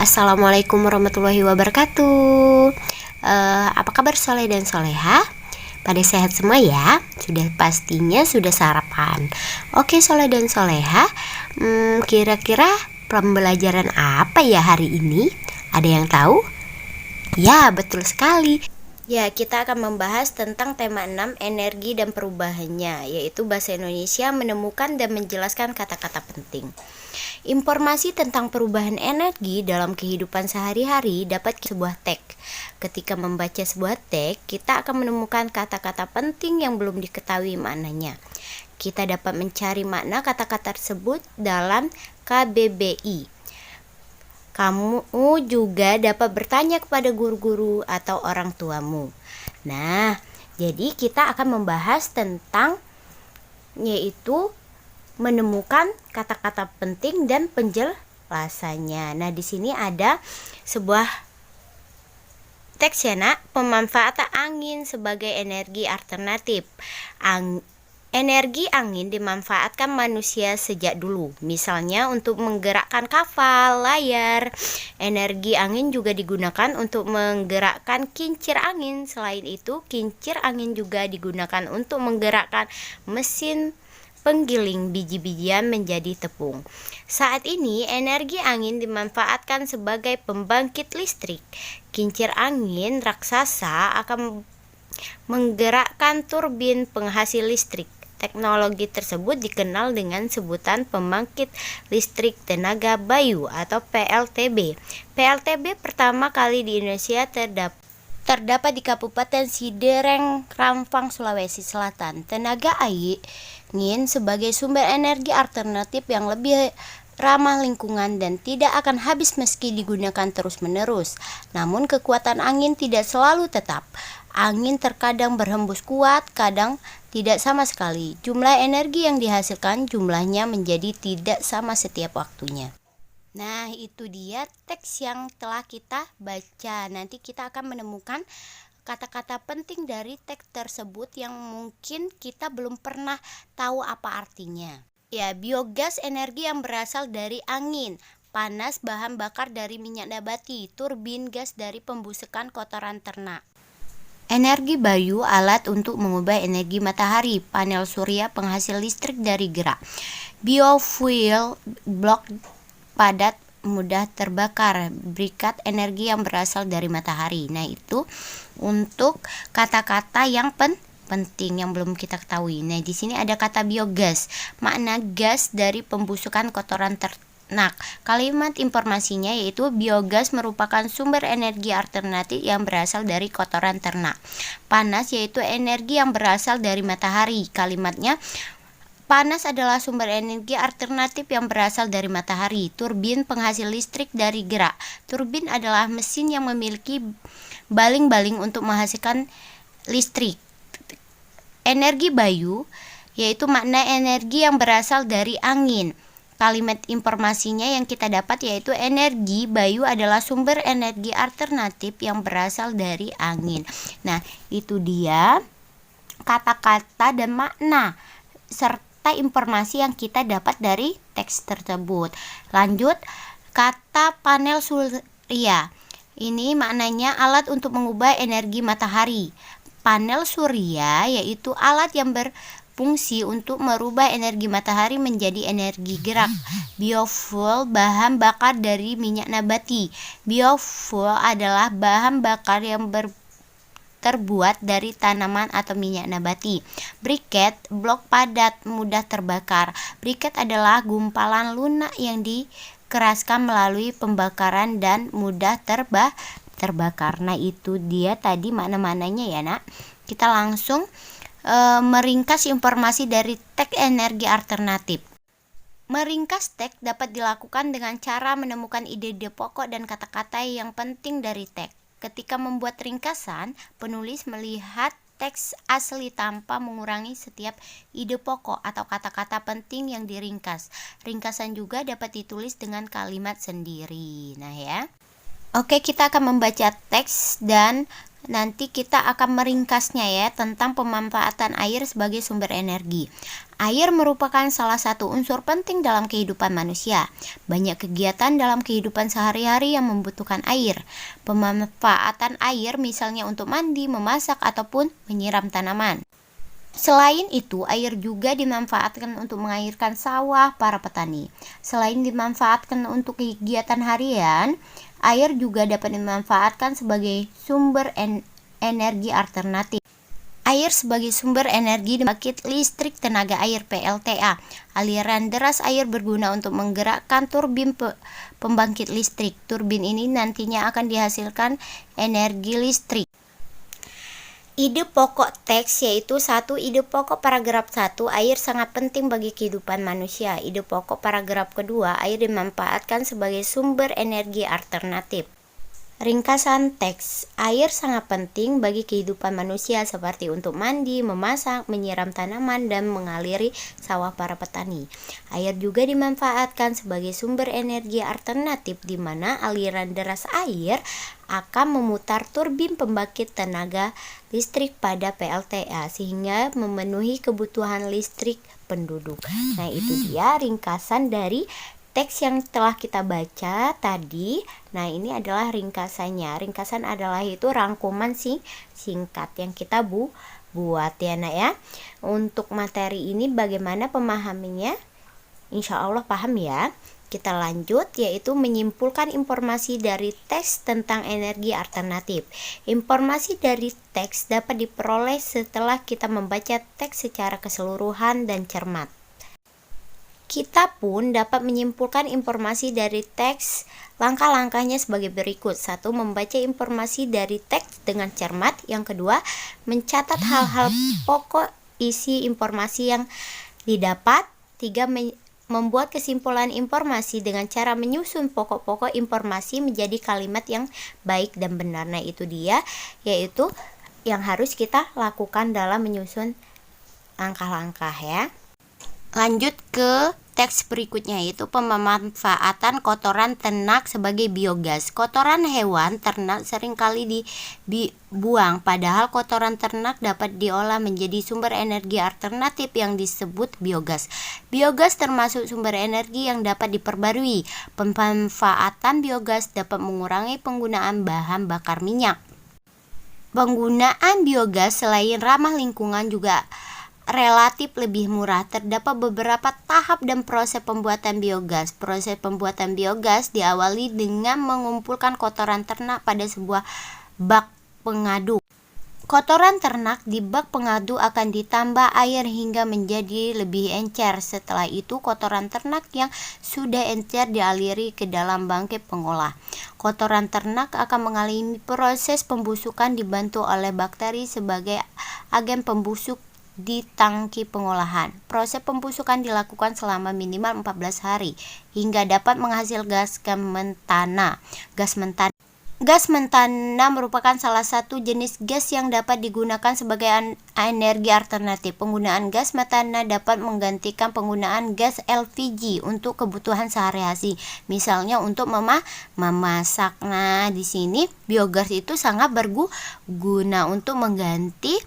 Assalamualaikum warahmatullahi wabarakatuh. Apa kabar Soleh dan Soleha? Pada sehat semua ya? Sudah sarapan. Oke Soleh dan Soleha, kira-kira pembelajaran apa ya hari ini? Ada yang tahu? Ya, betul sekali. Ya, kita akan membahas tentang tema 6 energi dan perubahannya, yaitu bahasa Indonesia menemukan dan menjelaskan kata-kata penting. Informasi tentang perubahan energi dalam kehidupan sehari-hari dapat sebuah teks. Ketika membaca sebuah teks, kita akan menemukan kata-kata penting yang belum diketahui maknanya. Kita dapat mencari makna kata-kata tersebut dalam KBBI. Kamu juga dapat bertanya kepada guru-guru atau orang tuamu. Nah, jadi kita akan membahas tentang yaitu menemukan kata-kata penting dan penjelasannya. Nah, di sini ada sebuah teks ya, Nak. Pemanfaatan angin sebagai energi alternatif. Energi angin dimanfaatkan manusia sejak dulu, misalnya untuk menggerakkan kapal, layar. Energi angin juga digunakan untuk menggerakkan kincir angin. Selain itu, kincir angin juga digunakan untuk menggerakkan mesin penggiling biji-bijian menjadi tepung. Saat ini, energi angin dimanfaatkan sebagai pembangkit listrik. Kincir angin raksasa akan menggerakkan turbin penghasil listrik. Teknologi tersebut dikenal dengan sebutan pembangkit listrik tenaga bayu atau PLTB. PLTB pertama kali di Indonesia terdapat di Kabupaten Sidereng, Rampang, Sulawesi Selatan. Tenaga angin sebagai sumber energi alternatif yang lebih ramah lingkungan dan tidak akan habis meski digunakan terus-menerus. Namun kekuatan angin tidak selalu tetap. Angin terkadang berhembus kuat, kadang tidak sama sekali. Jumlah energi yang dihasilkan jumlahnya menjadi tidak sama setiap waktunya. Nah, itu dia teks yang telah kita baca. Nanti kita akan menemukan kata-kata penting dari teks tersebut yang mungkin kita belum pernah tahu apa artinya. Ya, biogas energi yang berasal dari angin, panas bahan bakar dari minyak nabati, turbin gas dari pembusukan kotoran ternak. Energi bayu alat untuk mengubah energi matahari, panel surya penghasil listrik dari gerak. Biofuel blok padat mudah terbakar, briket energi yang berasal dari matahari. Nah, itu untuk kata-kata yang penting yang belum kita ketahui. Nah, di sini ada kata biogas, makna gas dari pembusukan kotoran ternak. Kalimat informasinya yaitu biogas merupakan sumber energi alternatif yang berasal dari kotoran ternak. Panas yaitu energi yang berasal dari matahari. Kalimatnya, panas adalah sumber energi alternatif yang berasal dari matahari. Turbin penghasil listrik dari gerak. Turbin adalah mesin yang memiliki baling-baling untuk menghasilkan listrik. Energi bayu yaitu makna energi yang berasal dari angin. Kalimat informasinya yang kita dapat yaitu energi bayu adalah sumber energi alternatif yang berasal dari angin. Nah, itu dia kata-kata dan makna serta informasi yang kita dapat dari teks tersebut. Lanjut, kata panel surya. Ini maknanya alat untuk mengubah energi matahari. Panel surya yaitu alat yang berfungsi untuk merubah energi matahari menjadi energi gerak. Biofuel bahan bakar dari minyak nabati. Biofuel adalah bahan bakar yang terbuat dari tanaman atau minyak nabati. Briket blok padat mudah terbakar. Briket adalah gumpalan lunak yang dikeraskan melalui pembakaran dan mudah terbakar. Nah, itu dia tadi makna-maknanya ya, Nak. Kita langsung meringkas informasi dari teks energi alternatif. Meringkas teks dapat dilakukan dengan cara menemukan ide-ide pokok dan kata-kata yang penting dari teks. Ketika membuat ringkasan, penulis melihat teks asli tanpa mengurangi setiap ide pokok atau kata-kata penting yang diringkas. Ringkasan juga dapat ditulis dengan kalimat sendiri. Nah, ya. Oke, kita akan membaca teks dan nanti kita akan meringkasnya ya tentang pemanfaatan air sebagai sumber energi. Air merupakan salah satu unsur penting dalam kehidupan manusia. Banyak kegiatan dalam kehidupan sehari-hari yang membutuhkan air. Pemanfaatan air misalnya untuk mandi, memasak, ataupun menyiram tanaman. Selain itu, air juga dimanfaatkan untuk mengairkan sawah para petani. Selain dimanfaatkan untuk kegiatan harian, air juga dapat dimanfaatkan sebagai sumber energi alternatif. Air sebagai sumber energi pembangkit listrik tenaga air PLTA. Aliran deras air berguna untuk menggerakkan turbin pembangkit listrik. Turbin ini nantinya akan dihasilkan energi listrik. Ide pokok teks yaitu 1. Ide pokok paragraf 1, air sangat penting bagi kehidupan manusia. Ide pokok paragraf kedua, air dimanfaatkan sebagai sumber energi alternatif. Ringkasan teks, air sangat penting bagi kehidupan manusia seperti untuk mandi, memasak, menyiram tanaman, dan mengaliri sawah para petani. Air juga dimanfaatkan sebagai sumber energi alternatif di mana aliran deras air akan memutar turbin pembangkit tenaga listrik pada PLTA sehingga memenuhi kebutuhan listrik penduduk. Nah, itu dia ringkasan dari teks yang telah kita baca tadi. Nah, ini adalah ringkasannya. Ringkasan adalah itu rangkuman singkat yang kita buat ya nak ya. Untuk materi ini bagaimana pemahamannya? Insya Allah paham ya. Kita lanjut, yaitu menyimpulkan informasi dari teks tentang energi alternatif. Informasi dari teks dapat diperoleh setelah kita membaca teks secara keseluruhan dan cermat. Kita pun dapat menyimpulkan informasi dari teks. Langkah-langkahnya sebagai berikut. 1. Membaca informasi dari teks dengan cermat. Yang kedua, mencatat hal-hal pokok isi informasi yang didapat. 3. Membuat kesimpulan informasi dengan cara menyusun pokok-pokok informasi menjadi kalimat yang baik dan benar. Nah, itu dia, yaitu yang harus kita lakukan dalam menyusun langkah-langkah ya. Lanjut ke teks berikutnya, yaitu pemanfaatan kotoran ternak sebagai biogas. Kotoran hewan ternak seringkali dibuang, padahal kotoran ternak dapat diolah menjadi sumber energi alternatif yang disebut biogas. Biogas termasuk sumber energi yang dapat diperbarui. Pemanfaatan biogas dapat mengurangi penggunaan bahan bakar minyak. Penggunaan biogas selain ramah lingkungan juga relatif lebih murah. Terdapat beberapa tahap dan proses pembuatan biogas. Proses pembuatan biogas diawali dengan mengumpulkan kotoran ternak pada sebuah bak pengaduk. Kotoran ternak di bak pengaduk akan ditambah air hingga menjadi lebih encer. Setelah itu kotoran ternak yang sudah encer dialiri ke dalam bangkai pengolah. Kotoran ternak akan mengalami proses pembusukan dibantu oleh bakteri sebagai agen pembusuk di tangki pengolahan. Proses pembusukan dilakukan selama minimal 14 hari hingga dapat menghasilkan Gas mentana merupakan salah satu jenis gas yang dapat digunakan sebagai energi alternatif. Penggunaan gas metana dapat menggantikan penggunaan gas LPG untuk kebutuhan sehari-hari, misalnya untuk memasak. Nah, di sini biogas itu sangat berguna untuk mengganti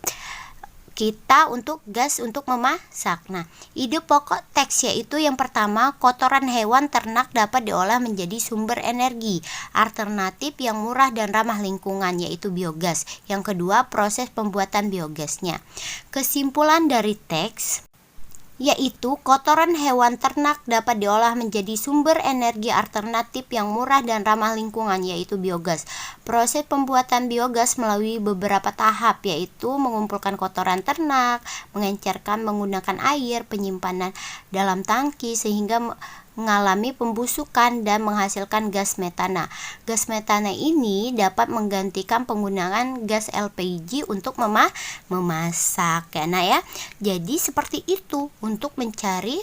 kita untuk gas untuk memasak. Nah, ide pokok teks yaitu yang pertama, kotoran hewan ternak dapat diolah menjadi sumber energi alternatif yang murah dan ramah lingkungan, yaitu biogas. Yang kedua, proses pembuatan biogasnya. Kesimpulan dari teks yaitu kotoran hewan ternak dapat diolah menjadi sumber energi alternatif yang murah dan ramah lingkungan, yaitu biogas. Proses pembuatan biogas melalui beberapa tahap, yaitu mengumpulkan kotoran ternak, mengencerkan menggunakan air, penyimpanan dalam tangki sehingga mengalami pembusukan dan menghasilkan gas metana. Gas metana ini dapat menggantikan penggunaan gas LPG untuk memasak ya nah ya. Jadi seperti itu untuk mencari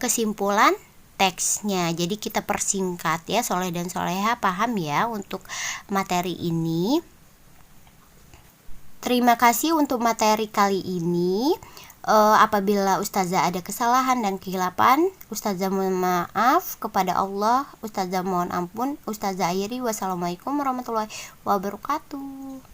kesimpulan teksnya. Jadi kita persingkat ya, Soleh dan Soleha paham ya untuk materi ini. Terima kasih untuk materi kali ini. Apabila Ustazah ada kesalahan dan kehilapan, Ustazah mohon maaf kepada Allah, Ustazah mohon ampun. Ustazah akhiri, wassalamualaikum warahmatullahi wabarakatuh.